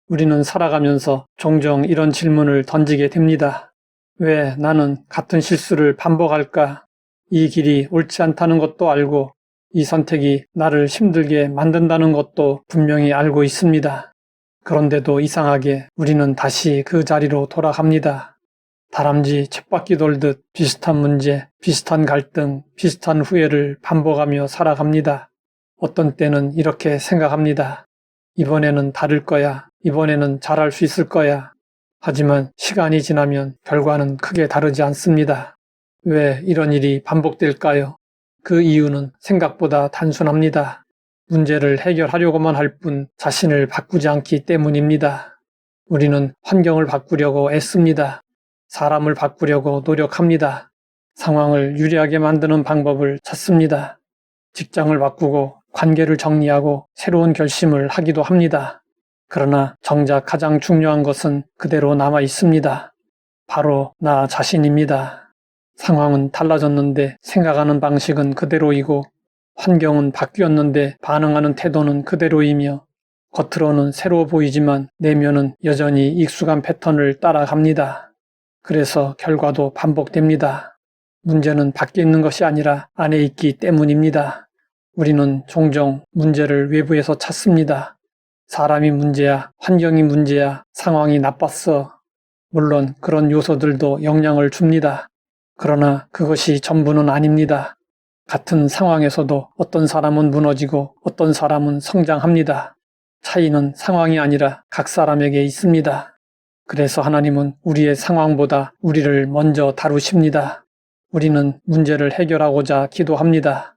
우리는 살아가면서 종종 이런 질문을 던지게 됩니다. 왜 나는 같은 실수를 반복할까? 이 길이 옳지 않다는 것도 알고 이 선택이 나를 힘들게 만든다는 것도 분명히 알고 있습니다. 그런데도 이상하게 우리는 다시 그 자리로 돌아갑니다. 다람쥐 쳇바퀴 돌듯 비슷한 문제, 비슷한 갈등, 비슷한 후회를 반복하며 살아갑니다. 어떤 때는 이렇게 생각합니다. 이번에는 다를 거야. 이번에는 잘할 수 있을 거야. 하지만 시간이 지나면 결과는 크게 다르지 않습니다. 왜 이런 일이 반복될까요? 그 이유는 생각보다 단순합니다. 문제를 해결하려고만 할 뿐 자신을 바꾸지 않기 때문입니다. 우리는 환경을 바꾸려고 애씁니다. 사람을 바꾸려고 노력합니다. 상황을 유리하게 만드는 방법을 찾습니다. 직장을 바꾸고 관계를 정리하고 새로운 결심을 하기도 합니다. 그러나 정작 가장 중요한 것은 그대로 남아 있습니다. 바로 나 자신입니다. 상황은 달라졌는데 생각하는 방식은 그대로이고 환경은 바뀌었는데 반응하는 태도는 그대로이며 겉으로는 새로워 보이지만 내면은 여전히 익숙한 패턴을 따라갑니다. 그래서 결과도 반복됩니다. 문제는 밖에 있는 것이 아니라 안에 있기 때문입니다. 우리는 종종 문제를 외부에서 찾습니다. 사람이 문제야, 환경이 문제야, 상황이 나빴어. 물론 그런 요소들도 영향을 줍니다. 그러나 그것이 전부는 아닙니다. 같은 상황에서도 어떤 사람은 무너지고 어떤 사람은 성장합니다. 차이는 상황이 아니라 각 사람에게 있습니다. 그래서 하나님은 우리의 상황보다 우리를 먼저 다루십니다. 우리는 문제를 해결하고자 기도합니다.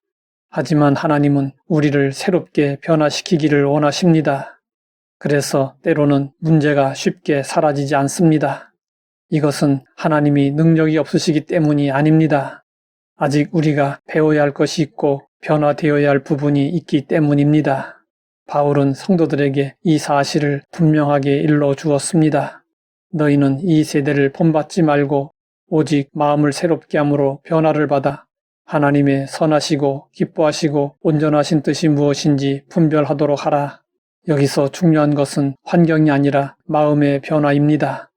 하지만 하나님은 우리를 새롭게 변화시키기를 원하십니다. 그래서 때로는 문제가 쉽게 사라지지 않습니다. 이것은 하나님이 능력이 없으시기 때문이 아닙니다. 아직 우리가 배워야 할 것이 있고 변화되어야 할 부분이 있기 때문입니다. 바울은 성도들에게 이 사실을 분명하게 일러 주었습니다. 너희는 이 세대를 본받지 말고 오직 마음을 새롭게 함으로 변화를 받아 하나님의 선하시고 기뻐하시고 온전하신 뜻이 무엇인지 분별하도록 하라. 여기서 중요한 것은 환경이 아니라 마음의 변화입니다.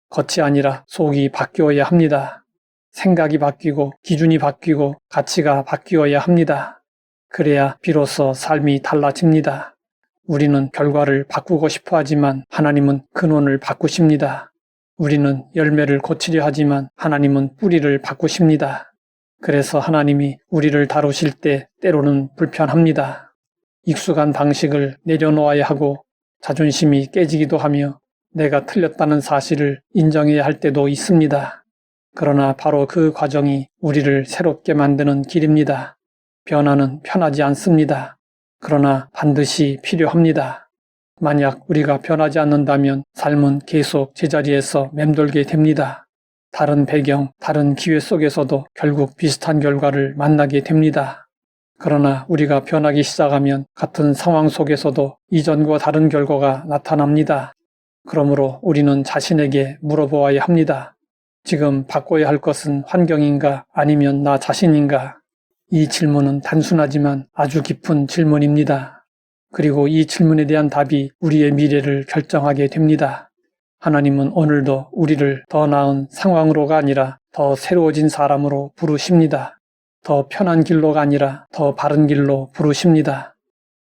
겉이 아니라 속이 바뀌어야 합니다. 생각이 바뀌고 기준이 바뀌고 가치가 바뀌어야 합니다. 그래야 비로소 삶이 달라집니다. 우리는 결과를 바꾸고 싶어 하지만 하나님은 근원을 바꾸십니다. 우리는 열매를 고치려 하지만 하나님은 뿌리를 바꾸십니다. 그래서 하나님이 우리를 다루실 때 때로는 불편합니다. 익숙한 방식을 내려놓아야 하고 자존심이 깨지기도 하며 내가 틀렸다는 사실을 인정해야 할 때도 있습니다. 그러나 바로 그 과정이 우리를 새롭게 만드는 길입니다. 변화는 편하지 않습니다. 그러나 반드시 필요합니다. 만약 우리가 변하지 않는다면 삶은 계속 제자리에서 맴돌게 됩니다. 다른 배경, 다른 기회 속에서도 결국 비슷한 결과를 만나게 됩니다. 그러나 우리가 변하기 시작하면 같은 상황 속에서도 이전과 다른 결과가 나타납니다. 그러므로 우리는 자신에게 물어보아야 합니다. 지금 바꿔야 할 것은 환경인가 아니면 나 자신인가? 이 질문은 단순하지만 아주 깊은 질문입니다. 그리고 이 질문에 대한 답이 우리의 미래를 결정하게 됩니다. 하나님은 오늘도 우리를 더 나은 상황으로가 아니라 더 새로워진 사람으로 부르십니다. 더 편한 길로가 아니라 더 바른 길로 부르십니다.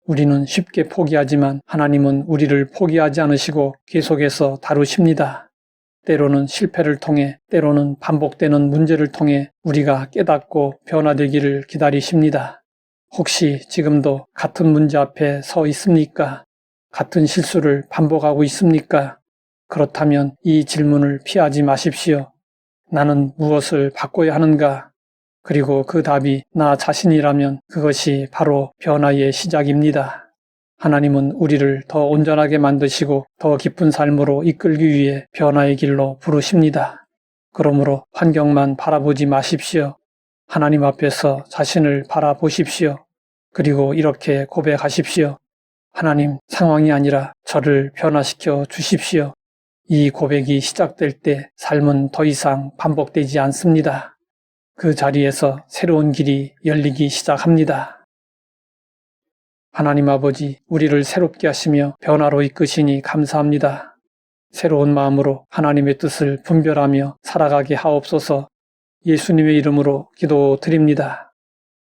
우리는 쉽게 포기하지만 하나님은 우리를 포기하지 않으시고 계속해서 다루십니다. 때로는 실패를 통해, 때로는 반복되는 문제를 통해 우리가 깨닫고 변화되기를 기다리십니다. 혹시 지금도 같은 문제 앞에 서 있습니까? 같은 실수를 반복하고 있습니까? 그렇다면 이 질문을 피하지 마십시오. 나는 무엇을 바꿔야 하는가? 그리고 그 답이 나 자신이라면 그것이 바로 변화의 시작입니다. 하나님은 우리를 더 온전하게 만드시고 더 깊은 삶으로 이끌기 위해 변화의 길로 부르십니다. 그러므로 환경만 바라보지 마십시오. 하나님 앞에서 자신을 바라보십시오. 그리고 이렇게 고백하십시오. 하나님, 상황이 아니라 저를 변화시켜 주십시오. 이 고백이 시작될 때 삶은 더 이상 반복되지 않습니다. 그 자리에서 새로운 길이 열리기 시작합니다. 하나님 아버지, 우리를 새롭게 하시며 변화로 이끄시니 감사합니다. 새로운 마음으로 하나님의 뜻을 분별하며 살아가게 하옵소서. 예수님의 이름으로 기도드립니다.